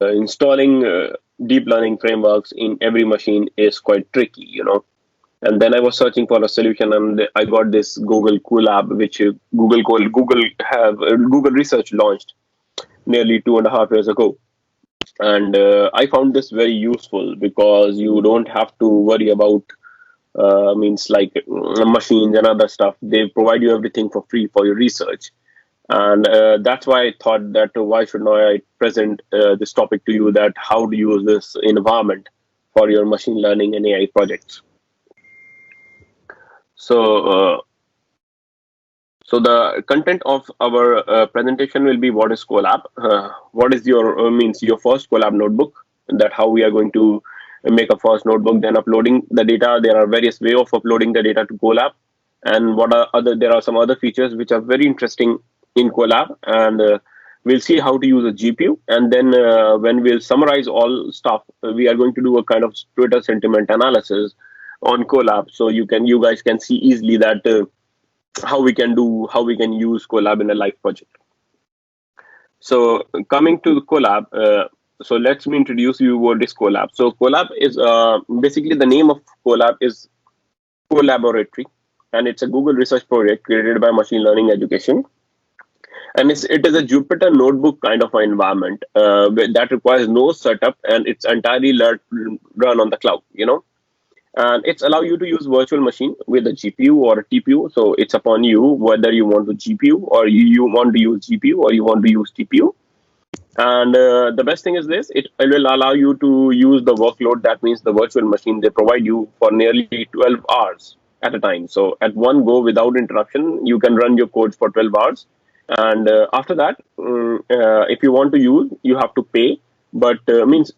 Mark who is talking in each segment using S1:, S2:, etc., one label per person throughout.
S1: installing deep learning frameworks in every machine is quite tricky. And then I was searching for a solution, and I got this Google Colab, which Google Research launched nearly 2.5 years ago. And I found this very useful because you don't have to worry about means like machines and other stuff. They provide you everything for free for your research. And that's why I thought that why should not I present this topic to you, that how to use this environment for your machine learning and AI projects. So, so the content of our presentation will be what is Colab, what is your means your first Colab notebook, that how we are going to make a first notebook, then uploading the data. There are various way of uploading the data to Colab, and what are other there are some other features which are very interesting in Colab, and we'll see how to use a GPU, and then when we'll summarize all stuff, we are going to do a kind of Twitter sentiment analysis on Colab, so you guys can see easily that. How we can use Colab in a live project. So coming to Colab, so let me introduce you what is Colab. So Colab is basically the name of Colab is Collaboratory, and it's a Google research project created by Machine Learning Education. And it is a Jupyter notebook kind of an environment that requires no setup, and it's entirely run on the cloud. And it's allow you to use virtual machine with a GPU or a TPU. So it's upon you whether you want to GPU or you want to use GPU or you want to use TPU. And the best thing is this: it will allow you to use the workload. That means the virtual machine they provide you for nearly 12 hours at a time. So at one go, without interruption, you can run your codes for 12 hours. And after that, if you want to use, you have to pay. But means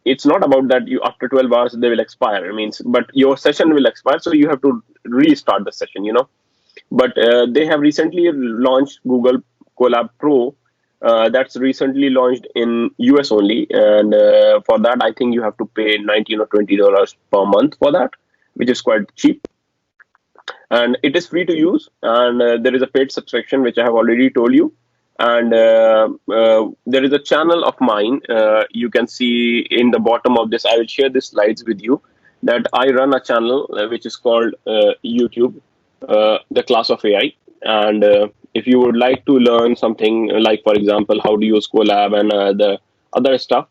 S1: it's not about that you after 12 hours they will expire. It means, but your session will expire, so you have to restart the session. But they have recently launched Google Collab Pro. That's recently launched in US only, and for that I think you have to pay 19 or $20 per month for that, which is quite cheap. And it is free to use, and there is a paid subscription which I have already told you. And there is a channel of mine, you can see in the bottom of this. I will share these slides with you, that I run a channel which is called YouTube, the class of AI. And if you would like to learn something like, for example, how to use Colab and the other stuff,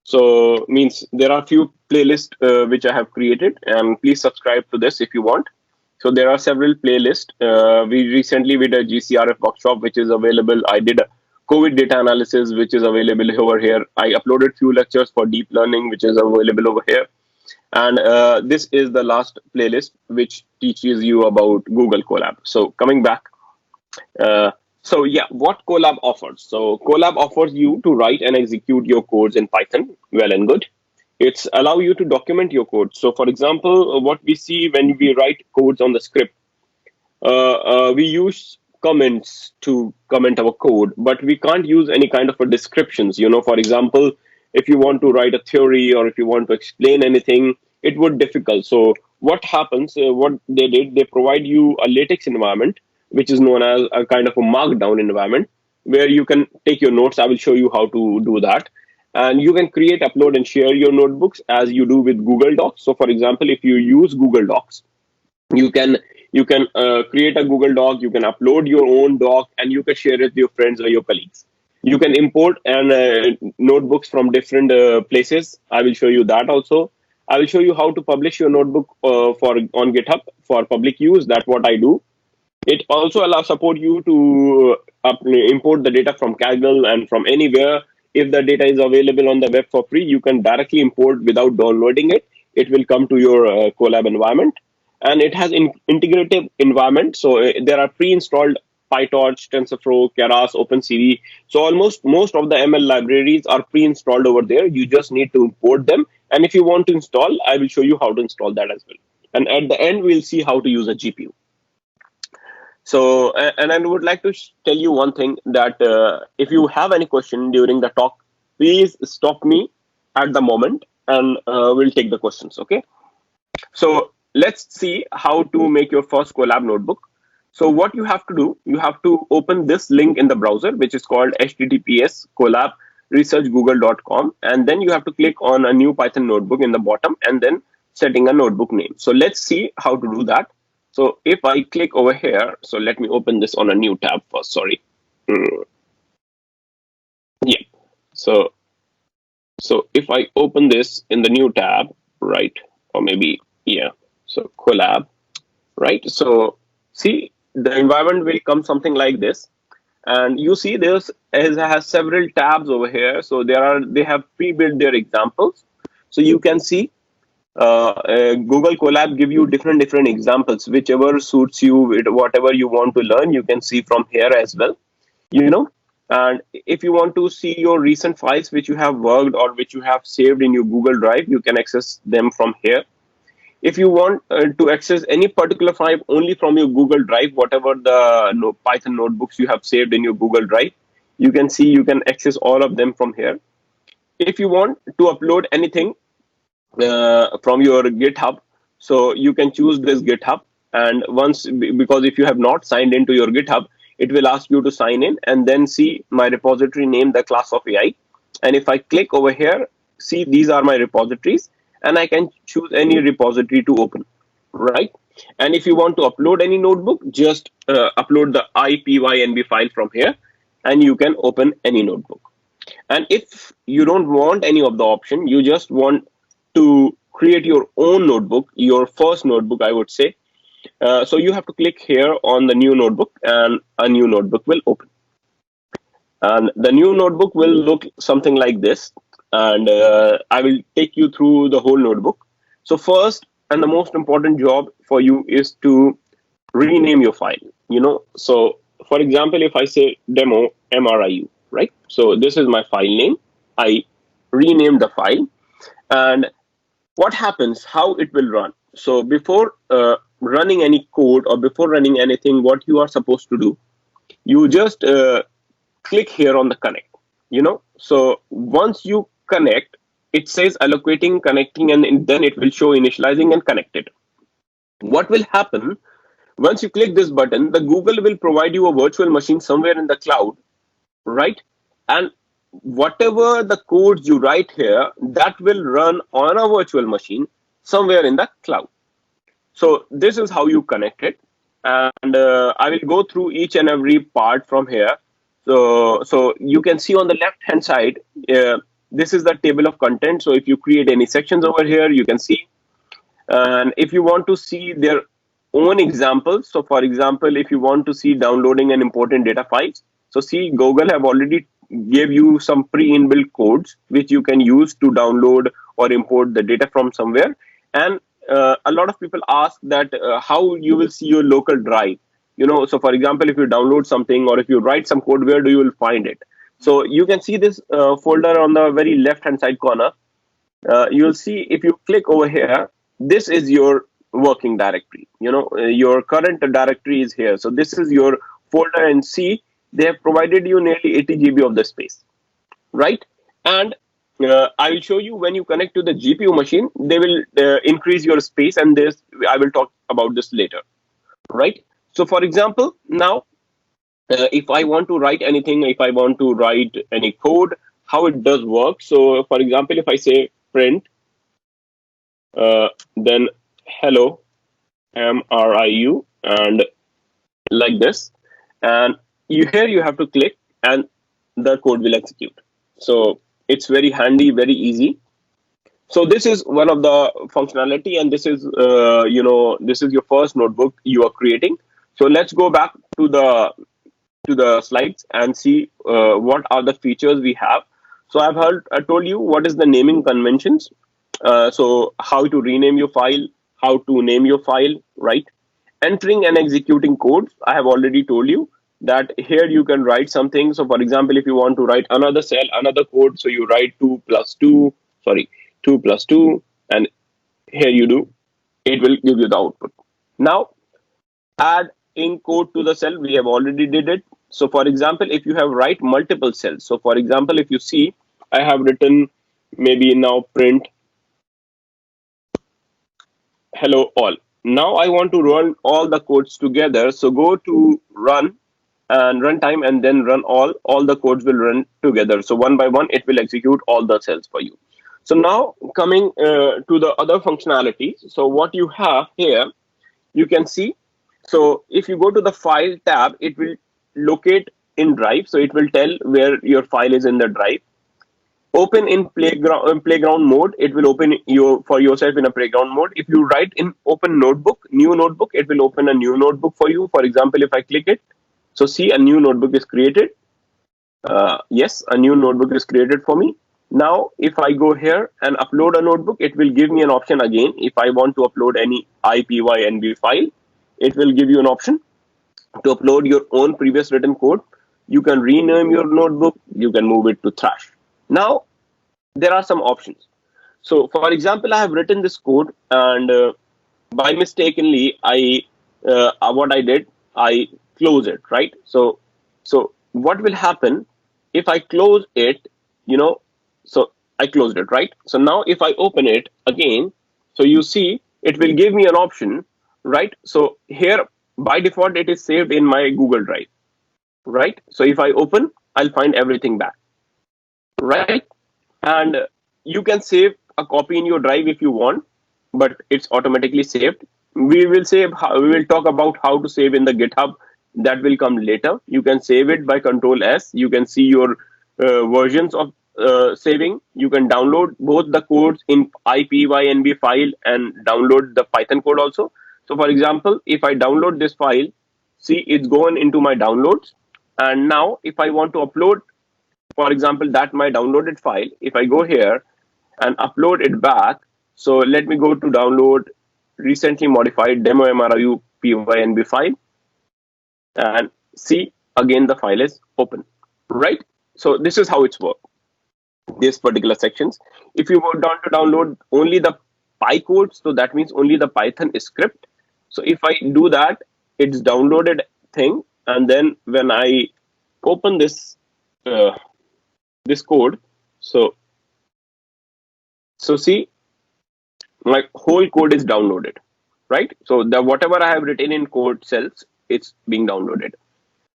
S1: so means there are few playlists which I have created, and please subscribe to this if you want. So there are several playlists. We recently did a GCRF workshop, which is available. I did a COVID data analysis, which is available over here. I uploaded few lectures for deep learning, which is available over here. And this is the last playlist, which teaches you about Google Colab. So coming back. So yeah, what Colab offers. So Colab offers you to write and execute your codes in Python. Well and good. It's allow you to document your code. So for example, what we see when we write codes on the script, we use comments to comment our code, but we can't use any kind of a descriptions. For example, if you want to write a theory or if you want to explain anything, it would difficult. So what happens, what they did, they provide you a Latex environment, which is known as a kind of a Markdown environment, where you can take your notes. I will show you how to do that. And you can create, upload, and share your notebooks as you do with Google Docs. So for example, if you use Google Docs, you can create a Google Doc, you can upload your own doc, and you can share it with your friends or your colleagues. You can import and notebooks from different places. I will show you that also. I will show you how to publish your notebook for on GitHub for public use. That's what I do. It also allows support you to import the data from Kaggle and from anywhere. If the data is available on the web for free, you can directly import without downloading it. It will come to your Colab environment, and it has integrative environment. So there are pre-installed PyTorch, TensorFlow, Keras, OpenCV. So almost most of the ML libraries are pre-installed over there. You just need to import them. And if you want to install, I will show you how to install that as well. And at the end, we'll see how to use a GPU. So, and I would like to tell you one thing, that if you have any question during the talk, please stop me at the moment, and we'll take the questions. Okay. So let's see how to make your first Colab notebook. So what you have to do, you have to open this link in the browser, which is called https research google.com, and then you have to click on a new Python notebook in the bottom and then setting a notebook name. So let's see how to do that. So if I click over here, so let me open this on a new tab first, sorry. Yeah. So if I open this in the new tab, right, or maybe, yeah, so Collab, right? So see, the environment will come something like this. And you see this has several tabs over here. So they have pre-built their examples. So you can see Google Colab give you different examples, whichever suits you, whatever you want to learn, you can see from here as well. You know, and if you want to see your recent files which you have worked or which you have saved in your Google Drive, you can access them from here. If you want to access any particular file only from your Google Drive, whatever the Python notebooks you have saved in your Google Drive, you can see you can access all of them from here. If you want to upload anything from your GitHub, so you can choose this GitHub. And once, because if you have not signed into your GitHub, it will ask you to sign in and then see my repository name, TheClassofAI. And if I click over here, see these are my repositories, and I can choose any repository to open, right? And if you want to upload any notebook, just upload the IPYNB file from here, and you can open any notebook. And if you don't want any of the option, you just want to create your own notebook, your first notebook, I would say. So you have to click here on the new notebook, and a new notebook will open. And the new notebook will look something like this. And I will take you through the whole notebook. So first and the most important job for you is to rename your file. So for example, if I say demo MRIU, right? So this is my file name. I renamed the file. And what happens, how it will run. So before running any code or before running anything, what you are supposed to do, you just click here on the connect. So once you connect, it says allocating, connecting, and then it will show initializing and connected. What will happen once you click this button? The Google will provide you a virtual machine somewhere in the cloud, right? And whatever the codes you write here, that will run on a virtual machine somewhere in the cloud. So this is how you connect it. And I will go through each and every part from here. So you can see on the left hand side, this is the table of content. So if you create any sections over here, you can see. And if you want to see their own examples, so for example, if you want to see downloading and importing data files, so see, Google have already gave you some pre-inbuilt codes which you can use to download or import the data from somewhere. And a lot of people ask that how you will see your local drive. So for example, if you download something or if you write some code, where do you will find it? So you can see this folder on the very left hand side corner. You'll see if you click over here, this is your working directory. Your current directory is here. So this is your folder, and see, they have provided you nearly 80 GB of the space, right? And I will show you when you connect to the GPU machine, they will increase your space, and this I will talk about this later, right? So for example, now if I want to write anything, if I want to write any code, how it does work. So for example, if I say print, then hello MRIU, and like this, and here you have to click and the code will execute. So it's very handy, very easy. So this is one of the functionality, and this is this is your first notebook you are creating. So let's go back to the slides and see what are the features we have. So I told you what is the naming conventions. So how to rename your file, how to name your file, right? Entering and executing codes, I have already told you that here you can write something. So for example, if you want to write another cell, another code, so you write 2 plus 2, and here you do, it will give you the output. Now, add in code to the cell, we have already did it. So for example, if you have write multiple cells, so for example, if you see, I have written maybe now print hello all. Now I want to run all the codes together. So go to run and runtime, and then run all the codes will run together. So one by one, it will execute all the cells for you. So now coming to the other functionalities. So what you have here, you can see. So if you go to the file tab, it will locate in drive. So it will tell where your file is in the drive. Open in playground mode, it will open you for yourself in a playground mode. If you write in open notebook, new notebook, it will open a new notebook for you. For example, if I click it, so see, a new notebook is created. Yes, a new notebook is created for me. Now if I go here and upload a notebook, it will give me an option again. If I want to upload any IPYNB file, it will give you an option to upload your own previous written code. You can rename your notebook, you can move it to trash. Now there are some options. So for example, I have written this code, and by mistakenly what I did, I close it, right? So what will happen if I close it, you know? So I closed it, right? So now if I open it again, so you see it will give me an option, right? So here by default it is saved in my Google Drive, right? So if I open, I'll find everything back, right? And you can save a copy in your drive if you want, but it's automatically saved. We will talk about how to save in the GitHub. That will come later. You can save it by Control S. You can see your versions of saving. You can download both the codes in IPYNB file and download the Python code also. So for example, if I download this file, see, it's going into my downloads. And now if I want to upload, for example, that my downloaded file, if I go here and upload it back, so let me go to download recently modified demo mru pynb file, and see, again the file is open, right? So this is how it's work, these particular sections. If you want to download only the PyCode, so that means only the Python script. So if I do that, it's downloaded thing, and then when I open uh, this code, so see, my whole code is downloaded, right? So the whatever I have written in code cells, it's being downloaded.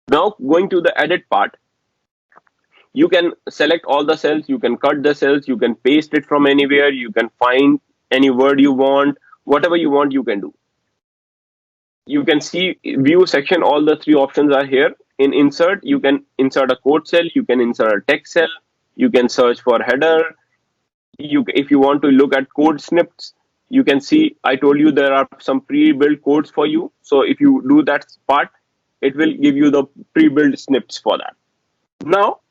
S1: Now going to the edit part, you can select all the cells, you can cut the cells, you can paste it from anywhere, you can find any word you want, whatever you want, you can do. You can see view section, all the three options are here. In insert, you can insert a code cell, you can insert a text cell, you can search for header. If you want to look at code snippets, you can see I told you there are some pre-built codes for you. So if you do that part, it will give you the pre-built snippets for that. Now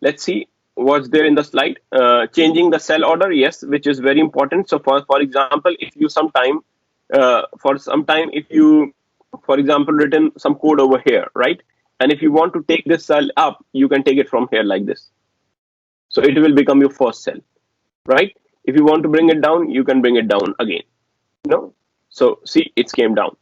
S1: let's see what's there in the slide. Changing the cell order, yes, which is very important. So for example, if you if you, for example, written some code over here, right? And if you want to take this cell up, you can take it from here like this. So it will become your first cell, right? If you want to bring it down, you can bring it down again. No, so see, it came down,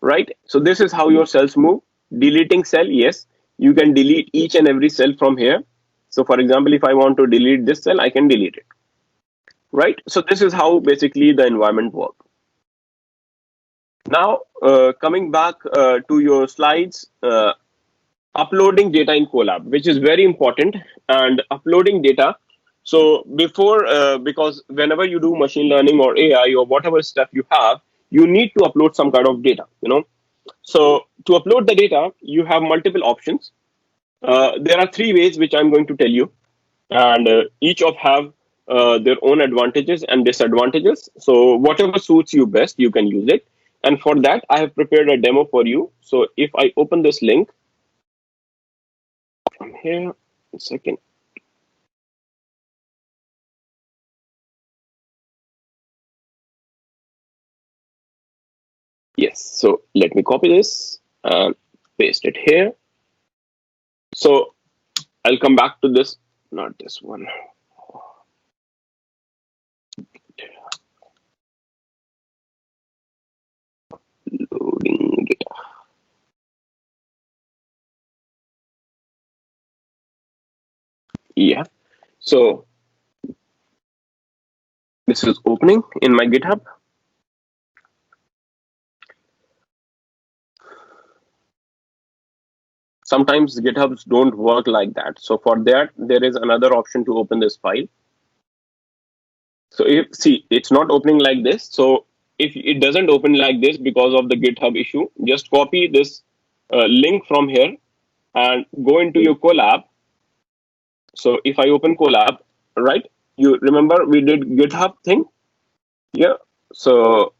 S1: right? So this is how your cells move. Deleting cell, yes, you can delete each and every cell from here. So for example, if I want to delete this cell, I can delete it, right? So this is how basically the environment works. Now coming back to your slides, uploading data in Colab, which is very important, and uploading data. So before, because whenever you do machine learning or AI or whatever stuff you have, you need to upload some kind of data, So to upload the data, you have multiple options. There are three ways which I'm going to tell you, and each of have their own advantages and disadvantages. So whatever suits you best, you can use it. And for that, I have prepared a demo for you. So if I open this link from here, a second. Yes, so let me copy this and paste it here. So I'll come back to this, not this one. Loading data. Yeah, so this is opening in my GitHub. Sometimes GitHubs don't work like that. So for that, there is another option to open this file. So if see, it's not opening like this. So if it doesn't open like this because of the GitHub issue, just copy this link from here and go into your Colab. So if I open Colab, right? You remember we did GitHub thing? Yeah. So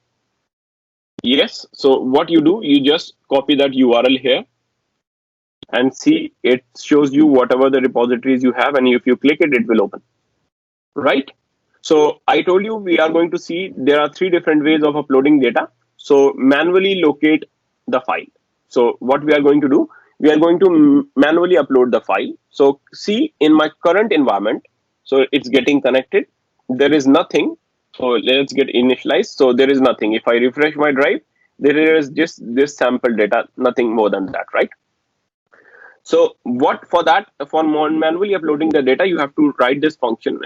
S1: yes. So what you do, you just copy that URL here and see it shows you whatever the repositories you have, and if you click it, it will open. Right? So I told you we are going to see there are three different ways of uploading data. So manually locate the file. So what we are going to do, we are going to manually upload the file. So see in my current environment, so it's getting connected. There is nothing. So let's get initialized. So there is nothing. If I refresh my drive, there is just this sample data, nothing more than that, right? So what for that, for manually uploading the data, you have to write this function,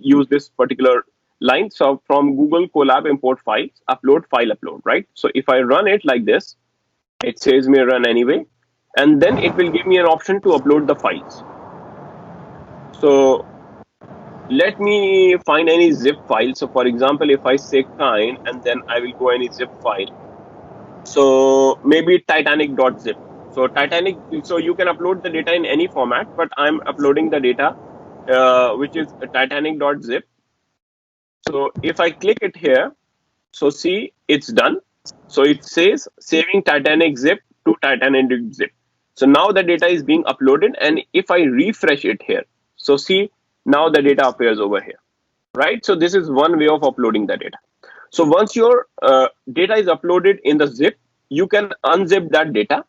S1: use this particular line. So from Google Colab import files, upload file upload, right? So if I run it like this, it says me run anyway, and then it will give me an option to upload the files. So let me find any zip file. So for example, if I say kind, and then I will go any zip file. So maybe Titanic.zip. So Titanic, so you can upload the data in any format, but I'm uploading the data, which is Titanic.zip. So if I click it here, so see, it's done. So it says saving Titanic zip to Titanic zip. So now the data is being uploaded, and if I refresh it here, so see, now the data appears over here, right? So this is one way of uploading the data. So once your data is uploaded in the zip, you can unzip that data.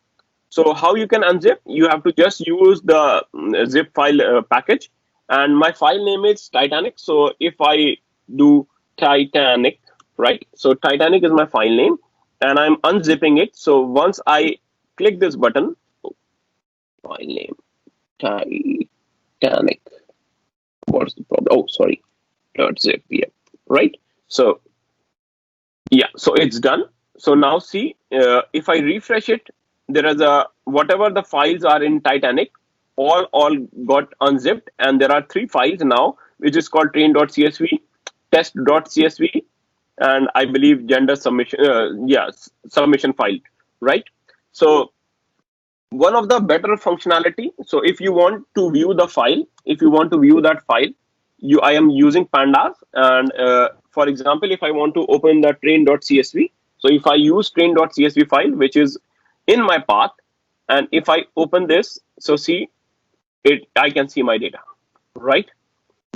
S1: So how you can unzip? You have to just use the zip file package, and my file name is Titanic. So if I do Titanic, right? So Titanic is my file name, and I'm unzipping it. So once I click this button, file name Titanic. What's the problem? Oh, sorry, .zip. Yeah, right. So yeah, so it's done. So now see, if I refresh it, there is a whatever the files are in Titanic, all got unzipped, and there are three files now, which is called train.csv, test.csv, and I believe gender submission, submission file, right? So one of the better functionality. So if you want to view the file, if you want to view that file, I am using pandas, and for example, if I want to open the train.csv, so if I use train.csv file, which is in my path, and if I open this, so see it, I can see my data, right?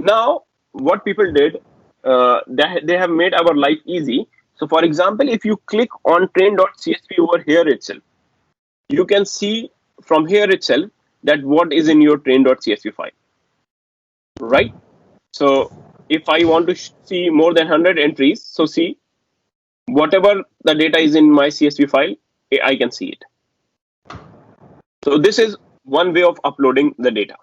S1: Now what people did, they have made our life easy. So for example, if you click on train.csv over here itself, you can see from here itself that what is in your train.csv file, right? So if I want to see more than 100 entries, so see whatever the data is in my CSV file, I can see it. So this is one way of uploading the data,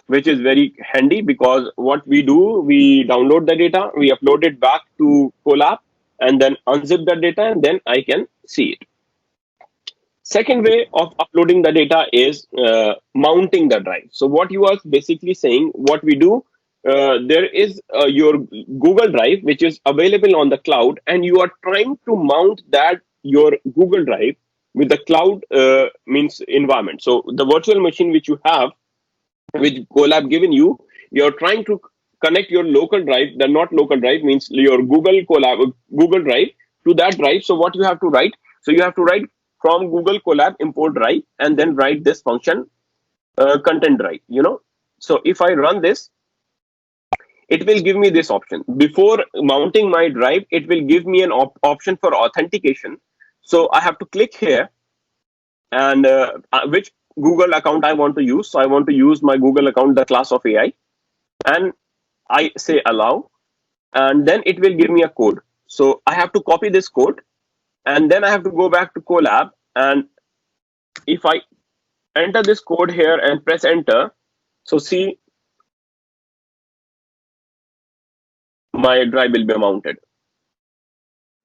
S1: which is very handy, because what we do, we download the data, we upload it back to Colab, and then unzip the data, and then I can see it. Second way of uploading the data is mounting the drive. So what you are basically saying, what we do, there is your Google Drive, which is available on the cloud, and you are trying to mount that your Google Drive with the cloud means environment. So the virtual machine which you have, which Colab given you, you're trying to connect your local drive. The not local drive means your Google Drive to that drive. So what you have to write? So you have to write from Google Colab import drive, and then write this function content drive. So if I run this, it will give me this option. Before mounting my drive, it will give me an option for authentication. So I have to click here, and which Google account I want to use. So I want to use my Google account, TheClassofAI, and I say allow, and then it will give me a code. So I have to copy this code, and then I have to go back to Colab, and if I enter this code here and press enter, so see, my drive will be mounted.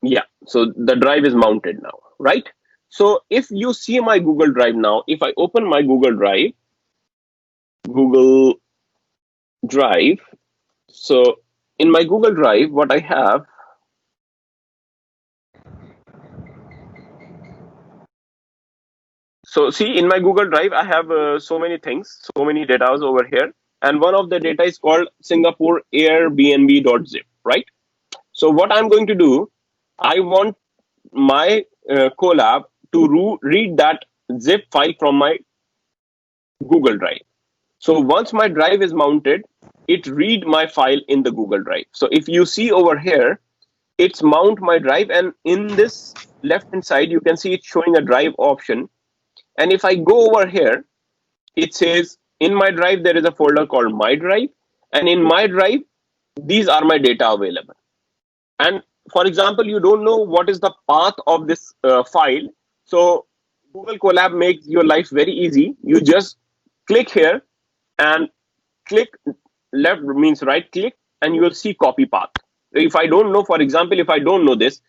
S1: Yeah, so the drive is mounted now, right? So if you see my Google Drive now, if I open my Google Drive, so in my Google Drive, what I have, so see in my Google Drive, I have so many things, so many data over here. And one of the data is called Singapore Airbnb.zip, right? So what I'm going to do, I want my Colab to read that zip file from my Google Drive. So once my drive is mounted, it read my file in the Google Drive. So if you see over here, it's mount my drive, and in this left hand side, you can see it's showing a drive option. And if I go over here, it says in my drive, there is a folder called my drive. And in my drive, these are my data available. And for example, you don't know what is the path of this file. So Google Colab makes your life very easy. You just click here and click left means right click, and you will see copy path. If I don't know, for example, if I don't know this,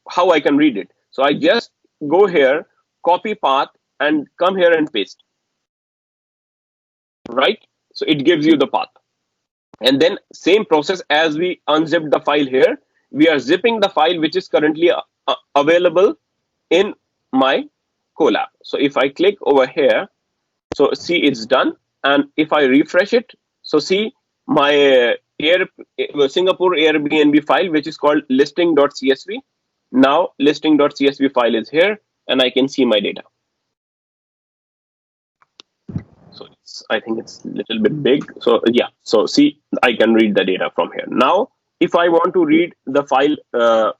S1: how I can read it? So I just go here, copy path, and come here and paste. Right? So it gives you the path. And then same process as we unzip the file here, we are zipping the file which is currently available in my Colab. So if I click over here, so see it's done. And if I refresh it, so see my Singapore Airbnb file, which is called listing.csv. Now listing.csv file is here, and I can see my data. So I think it's a little bit big. So yeah, so see, I can read the data from here. Now, if I want to read the file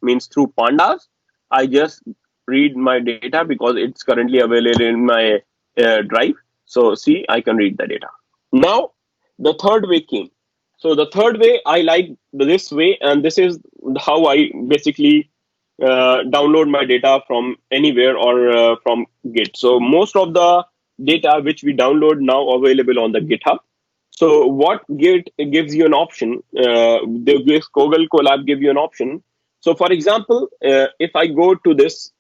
S1: means through pandas, I just read my data because it's currently available in my drive. So see, I can read the data. Now, the third way came. So the third way, I like this way, and this is how I basically download my data from anywhere or from Git. So most of the data which we download now available on the GitHub. So what Git gives you an option, the Google Colab give you an option. So for example, if I go to this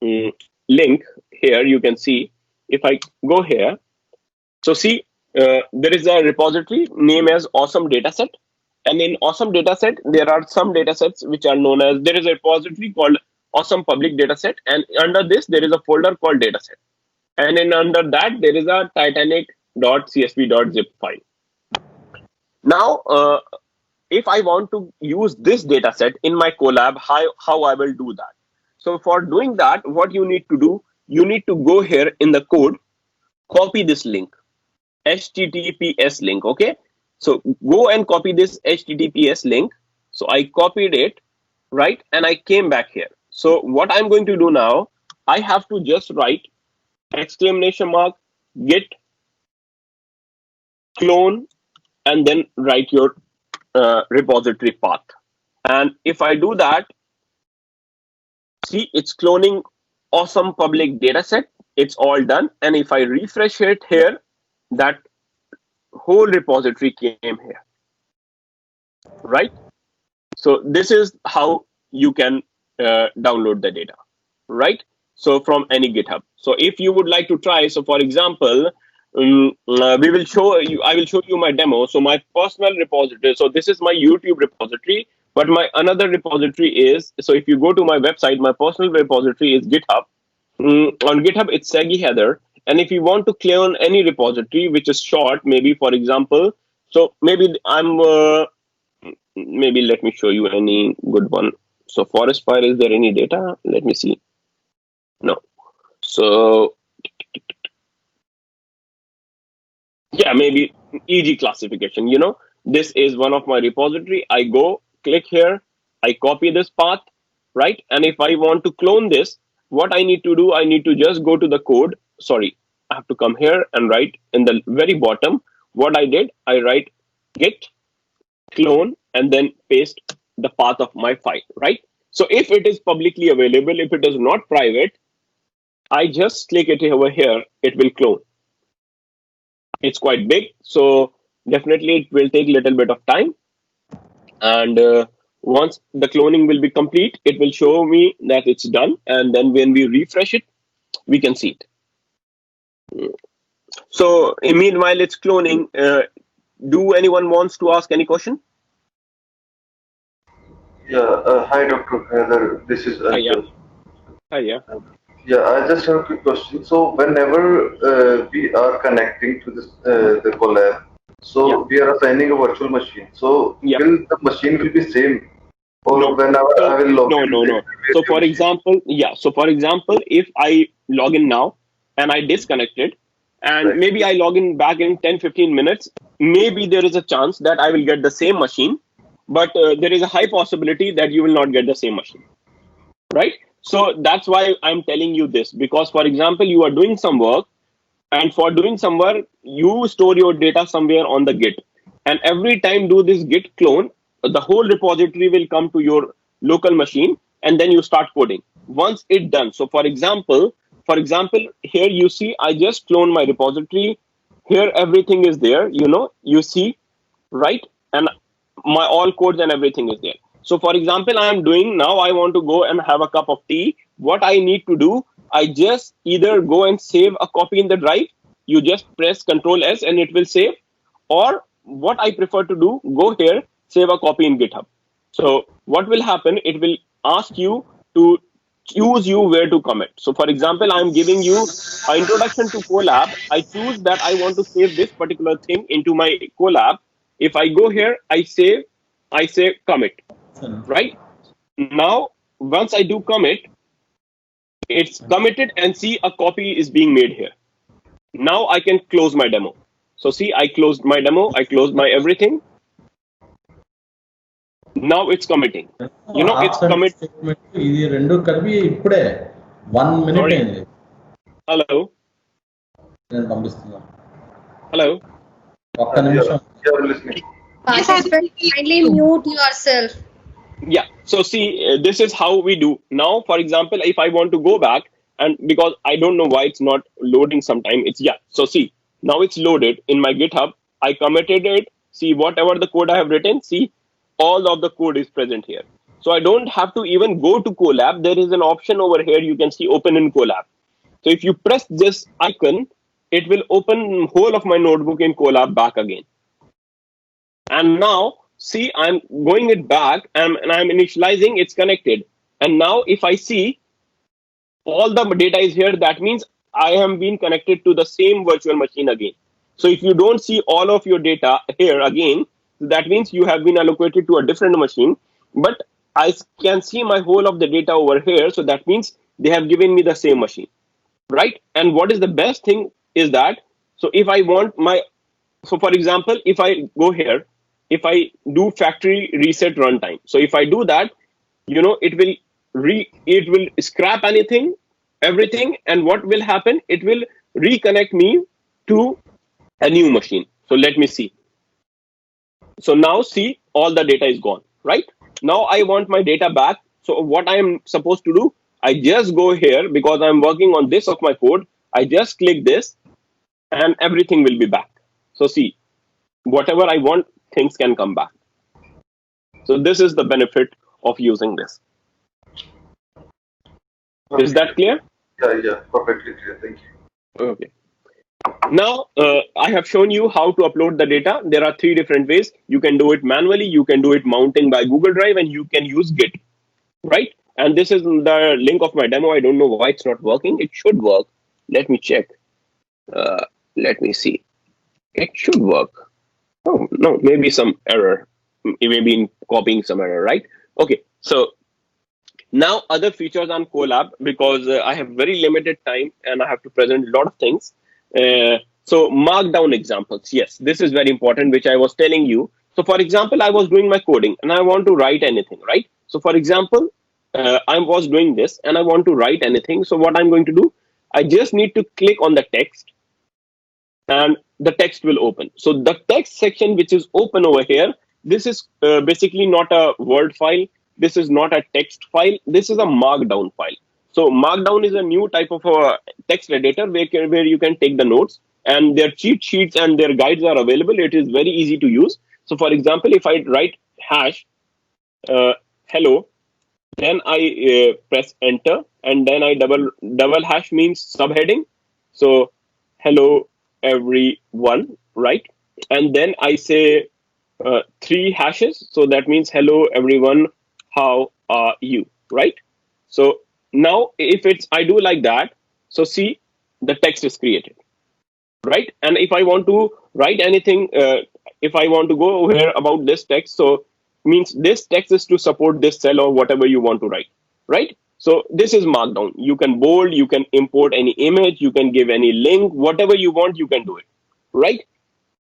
S1: link here, you can see, if I go here, so see, there is a repository named as Awesome Dataset. And in Awesome Dataset, there are some datasets which are known as, there is a repository called Awesome Public Dataset. And under this, there is a folder called Dataset. And in under that, there is a titanic.csv.zip file. Now, if I want to use this dataset in my Colab, how I will do that? So for doing that, what you need to do, you need to go here in the code, copy this link, HTTPS link, okay? So go and copy this HTTPS link. So I copied it, right? And I came back here. So what I'm going to do now, I have to just write exclamation mark git clone, and then write your repository path. And if I do that, see, it's cloning Awesome Public Dataset. It's all done. And if I refresh it here, that whole repository came here, right? So this is how you can download the data, right? So from any GitHub. So if you would like to try, so for example, we will show you, I will show you my demo. So my personal repository, so this is my YouTube repository, but my another repository is, so if you go to my website, my personal repository is GitHub. On GitHub, it's Saggy Heather. And if you want to clone any repository, which is short, maybe for example, so maybe maybe let me show you any good one. So forest fire, is there any data? Let me see. No. So yeah, maybe EG classification, this is one of my repository. I go click here, I copy this path, right? And if I want to clone this, what I need to do, I need to just go to the code. Sorry, I have to come here and write in the very bottom. What I did, I write git clone and then paste the path of my file, right? So if it is publicly available, if it is not private, I just click it over here, it will clone. It's quite big, so definitely it will take a little bit of time. And Once the cloning will be complete, it will show me that it's done. And then when we refresh it, we can see it. So meanwhile, it's cloning. Do anyone wants to ask any question?
S2: Yeah, hi Dr. Heather, this is
S1: Yeah.
S2: Anshul.
S1: Yeah.
S2: Yeah, I just have a quick question. So whenever we are connecting to this the Collab,
S1: Yeah.
S2: so we are assigning a virtual machine. So
S1: Yeah.
S2: will the machine will be same, or
S1: No.
S2: whenever I
S1: So
S2: will log
S1: no,
S2: in,
S1: no,
S2: it
S1: no.
S2: will be a
S1: So
S2: new
S1: for
S2: machine?
S1: example, yeah. So for example, if I log in now and I disconnect it, and
S2: Right.
S1: maybe I log in back in 10-15 minutes, maybe there is a chance that I will get the same machine, but there is a high possibility that you will not get the same machine, right? So that's why I'm telling you this, because for example, you are doing some work, and for doing some work, you store your data somewhere on the Git, and every time do this Git clone, the whole repository will come to your local machine, and then you start coding once it done. So for example, here you see I just clone my repository. Here everything is there, you see, right? And my all codes and everything is there. So for example, I am doing now, I want to go and have a cup of tea. What I need to do, I just either go and save a copy in the drive. You just press Control S and it will save. Or what I prefer to do, go here, save a copy in GitHub. So what will happen, it will ask you to choose you where to commit. So for example, I'm giving you an introduction to Colab. I choose that I want to save this particular thing into my Colab. If I go here, I say commit, right? Now, once I do commit, it's committed, and see, a copy is being made here. Now I can close my demo. So see, I closed my demo, I closed my everything. Now it's committing. It's
S3: absent
S1: commit.
S3: Statement ఇది రెండు కలిపి ఇప్పుడే 1 minute
S1: Sorry.
S3: అయింది.
S1: Hello.
S3: నేను పంపిస్తున్నా.
S1: Hello.
S3: ఒక్క నిమిషం.
S2: Yeah, I'm listening.
S4: Participant, kindly mute yourself.
S1: Yeah. So see, this is how we do. Now, for example, if I want to go back, and because I don't know why it's not loading sometime, it's yeah. So see, now it's loaded in my GitHub. I committed it. See, whatever the code I have written, see, all of the code is present here. So I don't have to even go to Colab. There is an option over here. You can see open in Colab. So if you press this icon, it will open whole of my notebook in Colab back again. And now see, I'm going it back, and I'm initializing, it's connected. And now if I see all the data is here, that means I am being connected to the same virtual machine again. So if you don't see all of your data here again, that means you have been allocated to a different machine. But I can see my whole of the data over here, so that means they have given me the same machine, right? And what is the best thing is that, so if I want my, so for example, if I go here, if I do factory reset runtime, so if I do that, it will scrap everything, and what will happen, it will reconnect me to a new machine. So let me see. So now see, all the data is gone, right? Now I want my data back. So what I am supposed to do, I just go here, because I'm working on this of my code, I just click this and everything will be back. So see, whatever I want, things can come back. So this is the benefit of using this. Is that clear?
S2: Yeah, perfectly clear. Thank you.
S1: Okay. Now, I have shown you how to upload the data. There are 3 different ways. You can do it manually, you can do it mounting by Google Drive, and you can use Git, right? And this is the link of my demo. I don't know why it's not working. It should work. Let me check. Let me see. It should work. Oh, no, maybe some error. Maybe in copying some error, right? Okay, so now other features on Colab, because I have very limited time and I have to present a lot of things. So Markdown examples. Yes, this is very important, which I was telling you. So for example, I was doing my coding and I want to write anything, right? So for example, I was doing this and I want to write anything. So what I'm going to do, I just need to click on the text and the text will open. So the text section which is open over here, this is basically not a Word file. This is not a text file. This is a Markdown file. So Markdown is a new type of a text editor where you can take the notes, and their cheat sheets and their guides are available. It is very easy to use. So for example, if I write hash, hello, then I press enter, and then I double hash means subheading. So hello everyone, right? And then I say three hashes. So that means hello everyone, how are you, right? So now if it's I do like that, so see the text is created, right? And if I want to write anything, if I want to go here about this text, so means this text is to support this cell or whatever you want to write, right? So this is Markdown. You can bold, you can import any image, you can give any link, whatever you want, you can do it, right?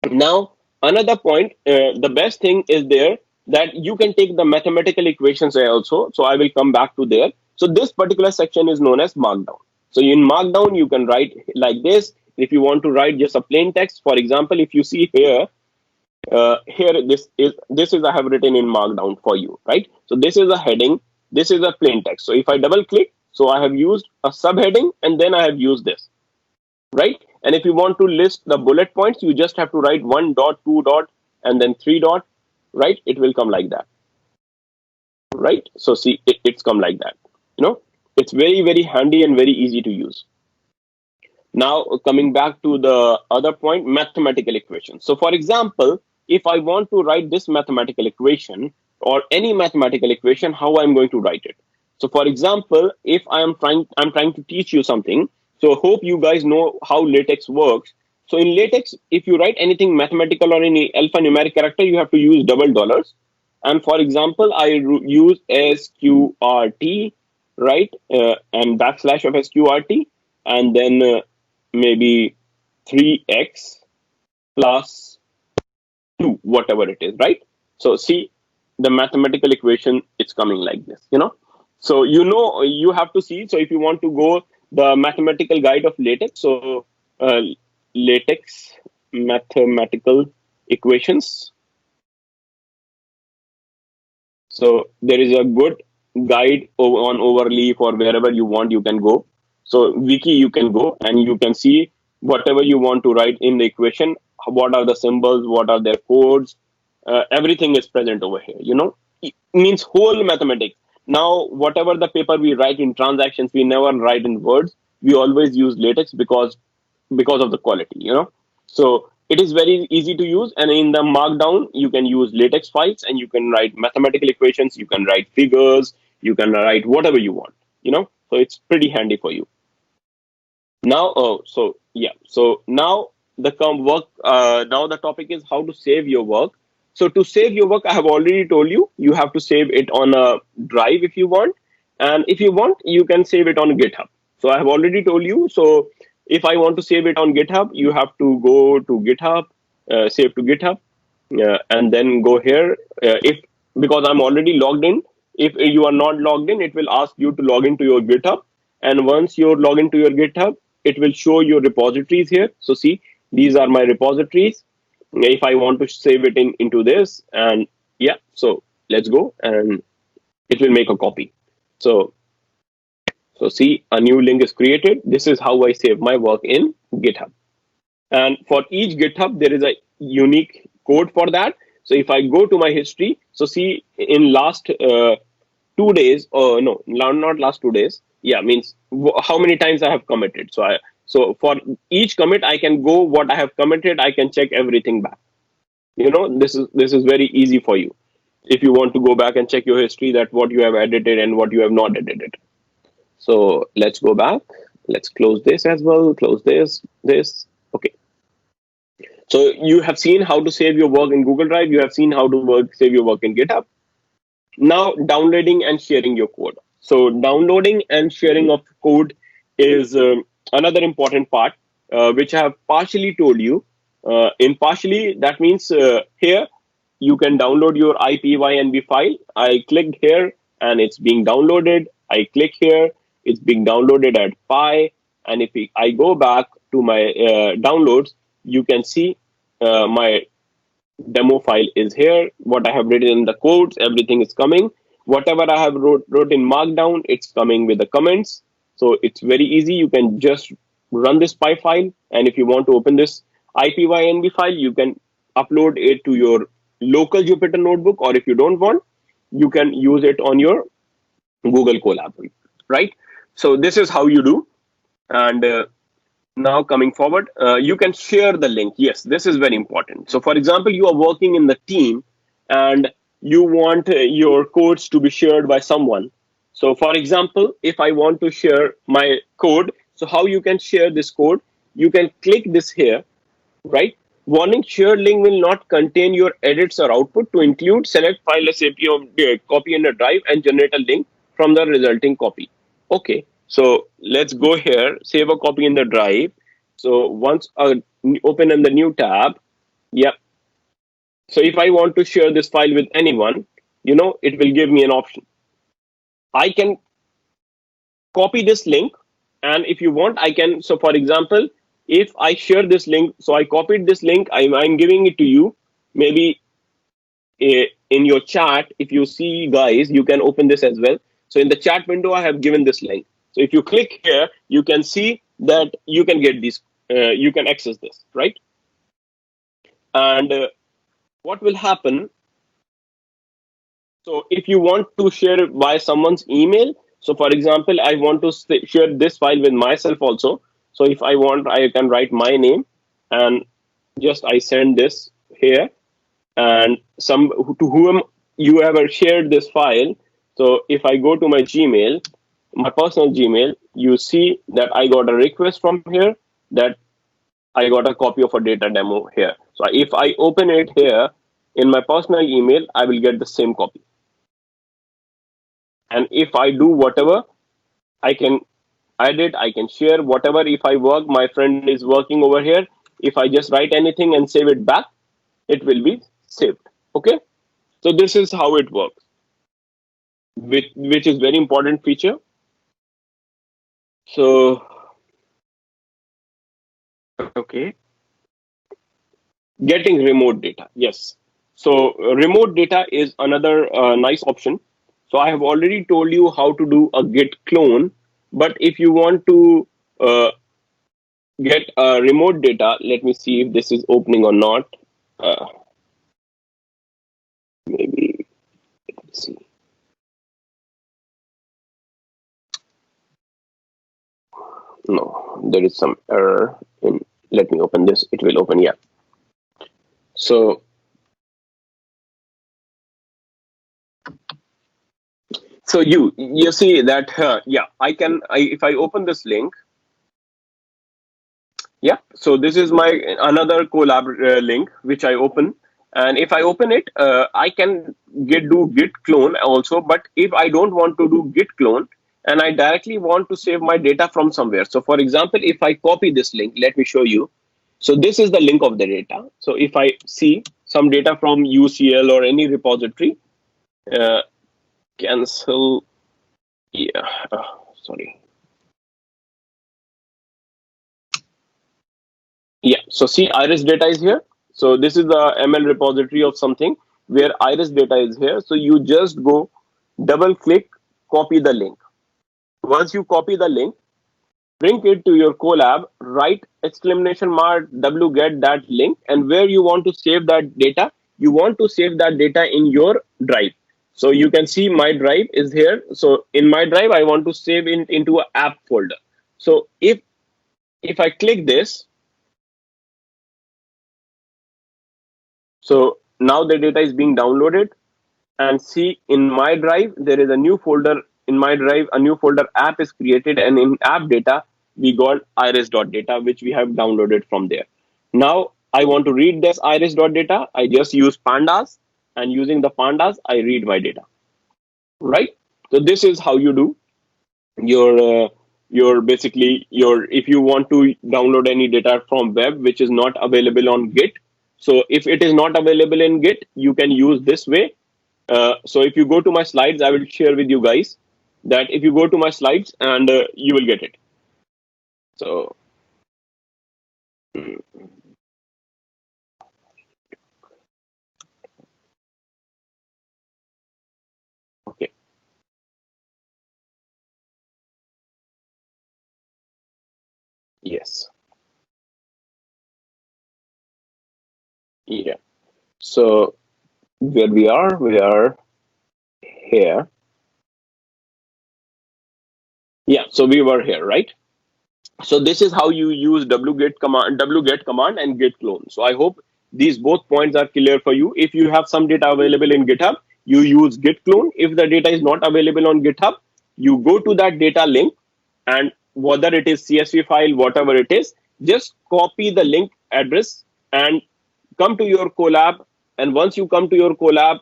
S1: Now, another point, the best thing is there that you can take the mathematical equations there also. So I will come back to there. So this particular section is known as Markdown. So in Markdown, you can write like this. If you want to write just a plain text, for example, if you see here, here this is I have written in Markdown for you, right? So this is a heading. This is a plain text. So if I double click, so I have used a subheading, and then I have used this, right? And if you want to list the bullet points, you just have to write 1 dot, 2 dot, and then 3 dot, right? It will come like that, right? So see, it's come like that. It's very, very handy and very easy to use. Now, coming back to the other point, mathematical equation. So for example, if I want to write this mathematical equation or any mathematical equation, how I'm going to write it? So for example, if I'm trying to teach you something, so hope you guys know how latex works. So in latex, if you write anything mathematical or any alphanumeric character, you have to use double dollars. And for example, I use sqrt, right? And backslash of sqrt, and then maybe 3x plus 2, whatever it is, right? So see the mathematical equation, it's coming like this. So you have to see. So if you want to go the mathematical guide of latex, so latex mathematical equations. So there is a good guide on Overleaf or wherever you want, you can go. So wiki, you can go and you can see whatever you want to write in the equation. What are the symbols? What are their codes? Everything is present over here. It means whole mathematics. Now, whatever the paper we write in transactions, we never write in words. We always use latex because of the quality. So it is very easy to use, and in the Markdown you can use latex files and you can write mathematical equations, you can write figures, you can write whatever you want. So it's pretty handy for you. Now, so now the topic is how to save your work. So to save your work, I have already told you have to save it on a drive if you want, and if you want, you can save it on GitHub. So I have already told you. So if I want to save it on GitHub, you have to go to GitHub, save to GitHub, and then go here. If Because I'm already logged in, if you are not logged in, it will ask you to log into your GitHub, and once you log into your GitHub, it will show your repositories here. So see, these are my repositories. If I want to save it into this, and yeah, so let's go, and it will make a copy. So see, a new link is created. This is how I save my work in GitHub. And for each GitHub, there is a unique code for that. So if I go to my history, so see, in last 2 days, or no, not last 2 days. Yeah, means how many times I have committed. So for each commit, I can go what I have committed. I can check everything back. This is very easy for you. If you want to go back and check your history, that what you have edited and what you have not edited. So let's go back. Let's close this as well. Close this. Okay. So you have seen how to save your work in Google Drive. You have seen how to save your work in GitHub. Now downloading and sharing your code. So downloading and sharing of code is another important part, which I have partially told you. In partially, that means here you can download your IPYNB file. I clicked here and it's being downloaded. I click here, it's being downloaded at Pi. And if I go back to my downloads, you can see my demo file is here. What I have written in the codes, everything is coming. Whatever I have wrote in Markdown, it's coming with the comments. So it's very easy. You can just run this Pi file. And if you want to open this IPYNB file, you can upload it to your local Jupyter notebook. Or if you don't want, you can use it on your Google Colab, right? So this is how you do. And now coming forward, you can share the link. Yes, this is very important. So for example, you are working in the team and you want your codes to be shared by someone. So for example, if I want to share my code, so how you can share this code? You can click this here, right? Warning, shared link will not contain your edits or output. To include, select file as API of copy in a drive and generate a link from the resulting copy. Okay, so let's go here, save a copy in the drive. So once open in the new tab, yeah. So if I want to share this file with anyone, it will give me an option. I can copy this link, and if you want, I can. So for example, if I share this link, so I copied this link, I'm giving it to you. Maybe in your chat, if you see, guys, you can open this as well. So in the chat window, I have given this link. So if you click here, you can see that you can get these, you can access this, right? And what will happen? So if you want to share it by someone's email, so for example, I want to share this file with myself also. So if I want, I can write my name and just I send this here, and some to whom you ever shared this file. So if I go to my Gmail, my personal Gmail, you see that I got a request from here that I got a copy of a data demo here. So if I open it here in my personal email, I will get the same copy. And if I do whatever, I can edit, I can share whatever. If I work, my friend is working over here. If I just write anything and save it back, it will be saved. Okay. So this is how it works, which is very important feature. So, okay. Getting remote data. Yes. So remote data is another nice option. So I have already told you how to do a git clone, but if you want to get remote data, let me see if this is opening or not. Uh, Maybe, let's see. No, there is some error in. Let me open this. It will open. Yeah. So you see that yeah, if I open this link, yeah, so this is my another Collab link which I open, and if I open it, I can do git clone also. But if I don't want to do git clone and I directly want to save my data from somewhere, so for example, if I copy this link, let me show you. So this is the link of the data. So if I see some data from UCL or any repository, uh, cancel. Yeah, sorry. Yeah, so see, iris data is here. So this is the ML repository of something where iris data is here. So you just go double click, copy the link. Once you copy the link, bring it to your Colab, write exclamation mark wget that link, and where you want to save that data, you want to save that data in your drive. So you can see my drive is here. So in my drive, I want to save it into an app folder. So if I click this, so now the data is being downloaded, and see in my drive, there is a new folder in my drive, a new folder app is created, and in app data, we got iris.data, which we have downloaded from there. Now I want to read this iris.data. I just use pandas, and using the pandas, I read my data, right? So this is how you do your basically your if you want to download any data from web which is not available on git. So if it is not available in git, you can use this way. So if you go to my slides, I will share with you guys that if you go to my slides, and you will get it. So okay, yes, yeah. So where we are here. Yeah, so we were here, right? So this is how you use wget command and git clone. So I hope these both points are clear for you. If you have some data available in GitHub, you use git clone. If the data is not available on GitHub, you go to that data link, and whether it is CSV file, whatever it is, just copy the link address and come to your Colab. And once you come to your Colab,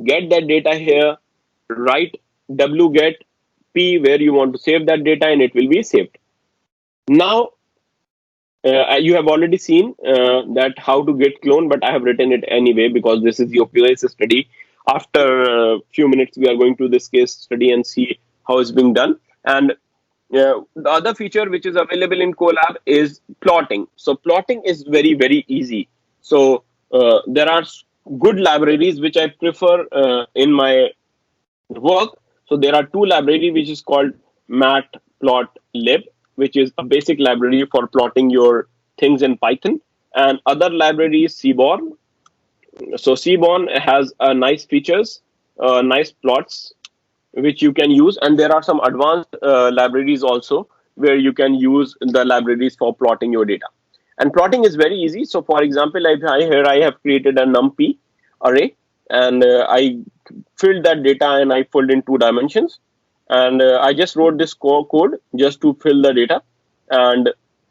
S1: get that data here, write wget p where you want to save that data, and it will be saved. Now, you have already seen that how to get clone, but I have written it anyway because this is your case study. After a few minutes, we are going to this case study and see how it's being done. And the other feature which is available in Colab is plotting. So plotting is very easy. So there are good libraries which I prefer in my work. So there are two libraries which is called matplotlib, which is a basic library for plotting your things in Python, and other library is Seaborn. So Seaborn has nice features, nice plots which you can use, and there are some advanced libraries also where you can use the libraries for plotting your data. And plotting is very easy. So for example, here I have created a numpy array, and I filled that data and I filled in 2 dimensions, and I just wrote this core code just to fill the data. And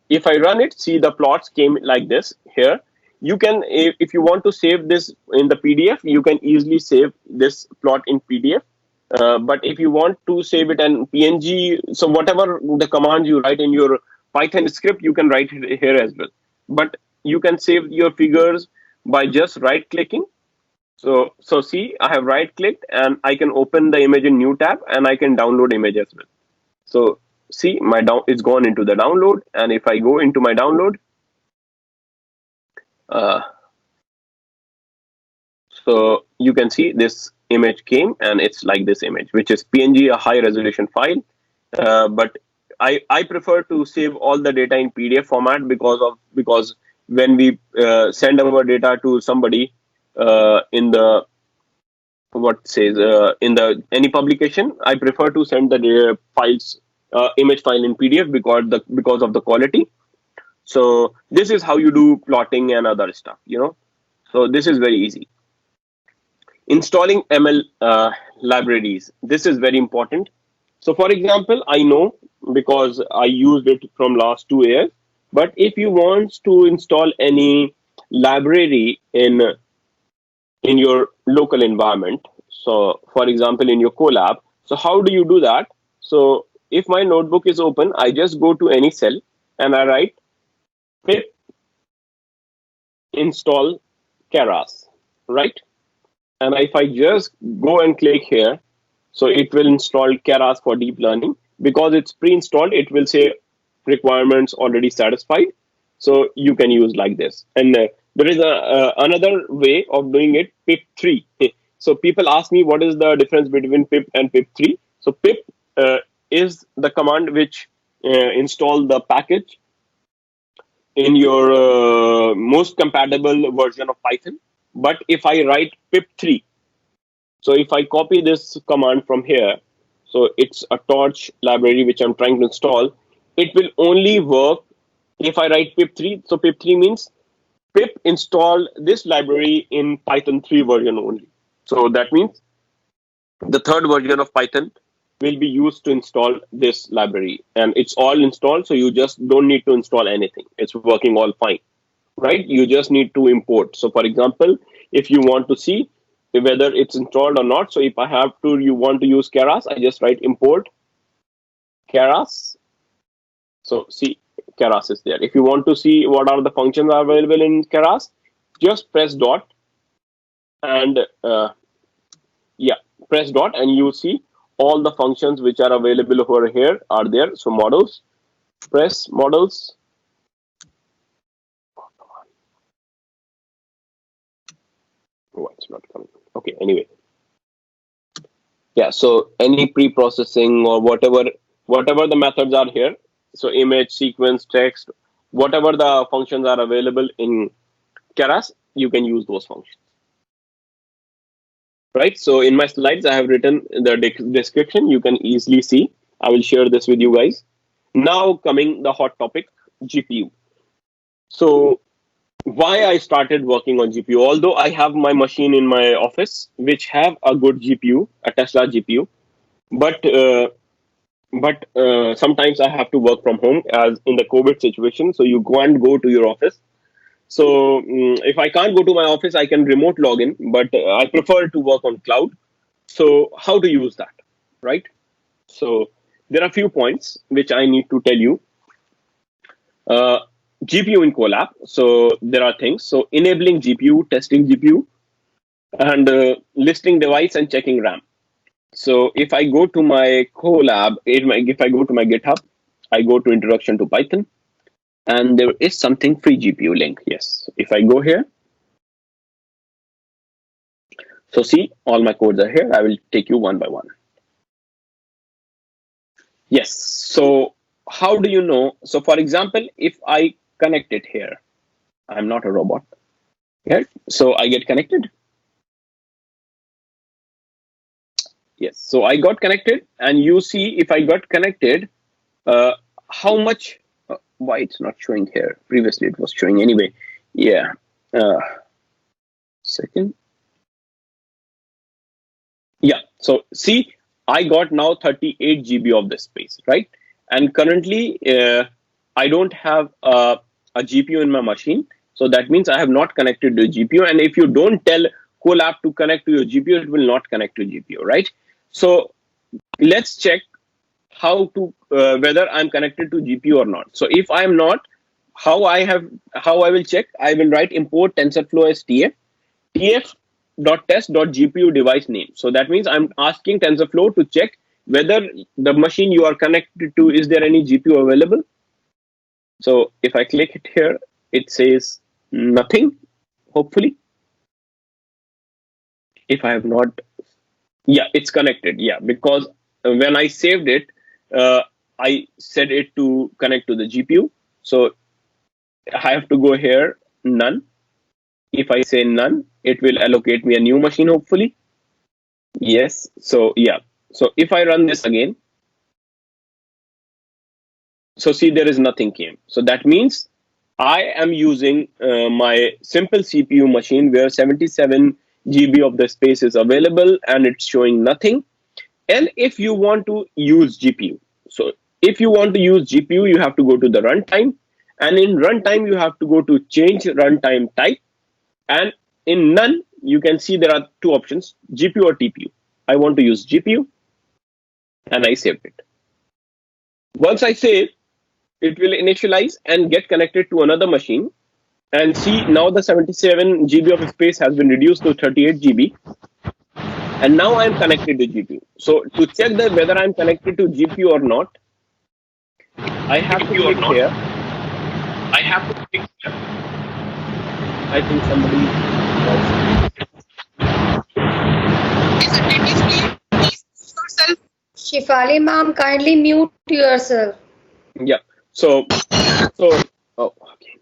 S1: if I run it, see the plots came like this here. You can, if you want to save this in the PDF, you can easily save this plot in PDF. But if you want to save it in PNG, so whatever the commands you write in your Python script, you can write it here as well. But you can save your figures by just right clicking. So see, I have right clicked and I can open the image in new tab, and I can download image as well. So see, my it's gone into the download, and if I go into my download, uh, so you can see this image came, and it's like this image, which is PNG, a high resolution file. But I prefer to save all the data in PDF format because when we send our data to somebody in the what says in the any publication, I prefer to send the files image file in PDF because of the quality. So this is how you do plotting and other stuff. So this is very easy. Installing ML libraries. This is very important. So for example, I know because I used it from last 2 years. But if you want to install any library in your local environment, so for example in your Colab, so how do you do that? So if my notebook is open, I just go to any cell and I write pip install Keras, right? And if I just go and click here, so it will install Keras for deep learning. Because it's pre-installed, it will say requirements already satisfied. So you can use like this. And there is another way of doing it, Pip3. So people ask me what is the difference between Pip and Pip3. So Pip is the command which install the package in your most compatible version of Python. But if I write Pip3, so if I copy this command from here, so it's a torch library which I'm trying to install, it will only work if I write pip3. So pip3 means pip install this library in Python 3 version only. So that means the third version of Python will be used to install this library, and it's all installed. So you just don't need to install anything. It's working all fine, right? You just need to import. So for example, if you want to see whether it's installed or not, so if I have to, you want to use Keras, I just write import Keras. So see, Keras is there. If you want to see what are the functions are available in Keras, just press dot and press dot, and you see all the functions which are available over here are there. So models, press models. Oh, it's not coming. Okay, anyway. Yeah, so any pre-processing or whatever the methods are here, so image, sequence, text, whatever the functions are available in Keras, you can use those functions. right? So in my slides, I have written the description. You can easily see. I will share this with you guys. Now coming the hot topic, GPU. So why I started working on GPU, although I have my machine in my office, which have a good GPU, a Tesla GPU, but sometimes I have to work from home as in the COVID situation. So you can't go to your office. So if I can't go to my office, I can remote login, but I prefer to work on cloud. So how to use that, right? So there are a few points which I need to tell you. Uh, GPU in Colab. So there are things. So enabling GPU, testing GPU, and listing device and checking RAM. So if I go to my Colab, if I go to my GitHub, I go to Introduction to Python, and there is something free GPU link. Yes. If I go here, so see, all my codes are here. I will take you one by one. Yes. So how do you know? So for example, if I connect it here, I'm not a robot. Here, so I get connected. Yes. So I got connected, and you see if I got connected, how much? Why it's not showing here? Previously it was showing anyway. Yeah. Second. Yeah. So see, I got now 38 GB of this space, right? And currently, I don't have a GPU in my machine. So that means I have not connected to GPU. And if you don't tell Colab to connect to your GPU, it will not connect to GPU, right? So let's check how to whether I'm connected to GPU or not. So if I'm not, how I will check? I will write import TensorFlow as tf.test.gpu device name. So that means I'm asking TensorFlow to check whether the machine you are connected to, is there any GPU available. So if I click it here, it says nothing, hopefully. If I have not, yeah, it's connected. Yeah, because when I saved it, I set it to connect to the GPU. So I have to go here, none. If I say none, it will allocate me a new machine, hopefully. Yes. So yeah. So if I run this again, so see, there is nothing came. So that means I am using my simple CPU machine where 77 GB of the space is available and it's showing nothing. And if you want to use GPU, so if you want to use GPU, you have to go to the runtime, and in runtime you have to go to change runtime type, and in none you can see there are two options, GPU or TPU. I want to use GPU, and I saved it. Once I save, it will initialize and get connected to another machine, and see now the 77 GB of space has been reduced to 38 GB. And now I'm connected to GPU. So to check that whether I'm connected to GPU or not, I have to click here. I think somebody.
S4: Shifali ma'am, kindly mute yourself.
S1: Yeah. So oh, okay.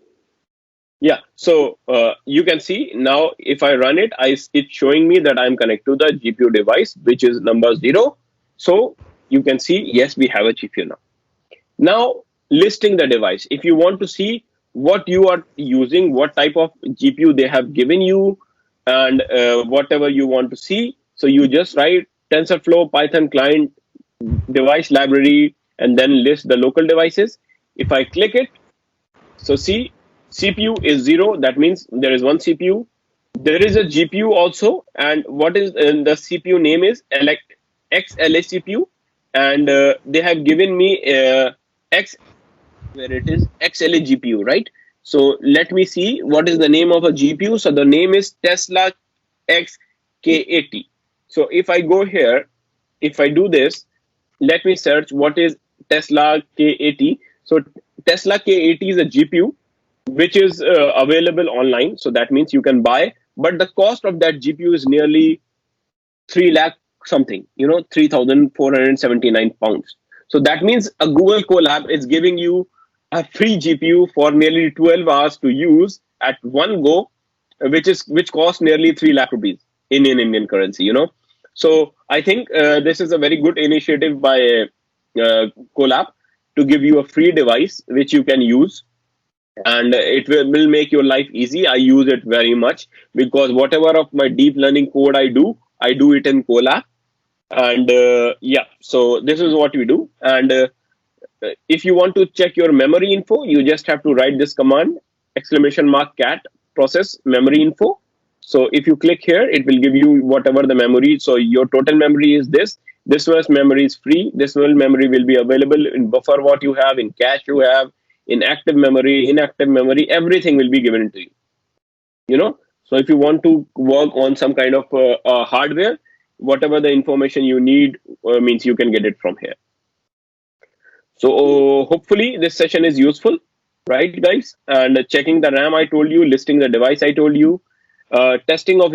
S1: Yeah. So you can see now if I run it, it's showing me that I'm connected to the GPU device, which is number 0. So you can see, yes, we have a GPU now. Now listing the device. If you want to see what you are using, what type of GPU they have given you, and whatever you want to see, so you just write TensorFlow Python client device library and then list the local devices. If I click it, so see, CPU is 0. That means there is one CPU. There is a GPU also, and what is the CPU name is XLA CPU, and they have given me X, where it is XLA GPU, right? So let me see what is the name of a GPU. So the name is Tesla XK80. So if I go here, if I do this, let me search what is Tesla K80. So Tesla K80 is a GPU which is available online. So that means you can buy, but the cost of that GPU is nearly 3 lakh something, 3,479 pounds. So that means a Google Colab is giving you a free GPU for nearly 12 hours to use at one go, which costs nearly 3 lakh rupees. in Indian currency, So I think this is a very good initiative by Colab to give you a free device which you can use, and it will make your life easy. I use it very much because whatever of my deep learning code I do it in Colab. And yeah, so this is what we do. And if you want to check your memory info, you just have to write this command _cat process memory info. So if you click here, it will give you whatever the memory. So your total memory is this. This one's memory is free. This one memory will be available in buffer, what you have, in cache you have, in active memory, inactive memory, everything will be given to you. So if you want to work on some kind of hardware, whatever the information you need, means you can get it from here. So hopefully this session is useful, right, guys? And checking the RAM I told you, listing the device I told you, testing of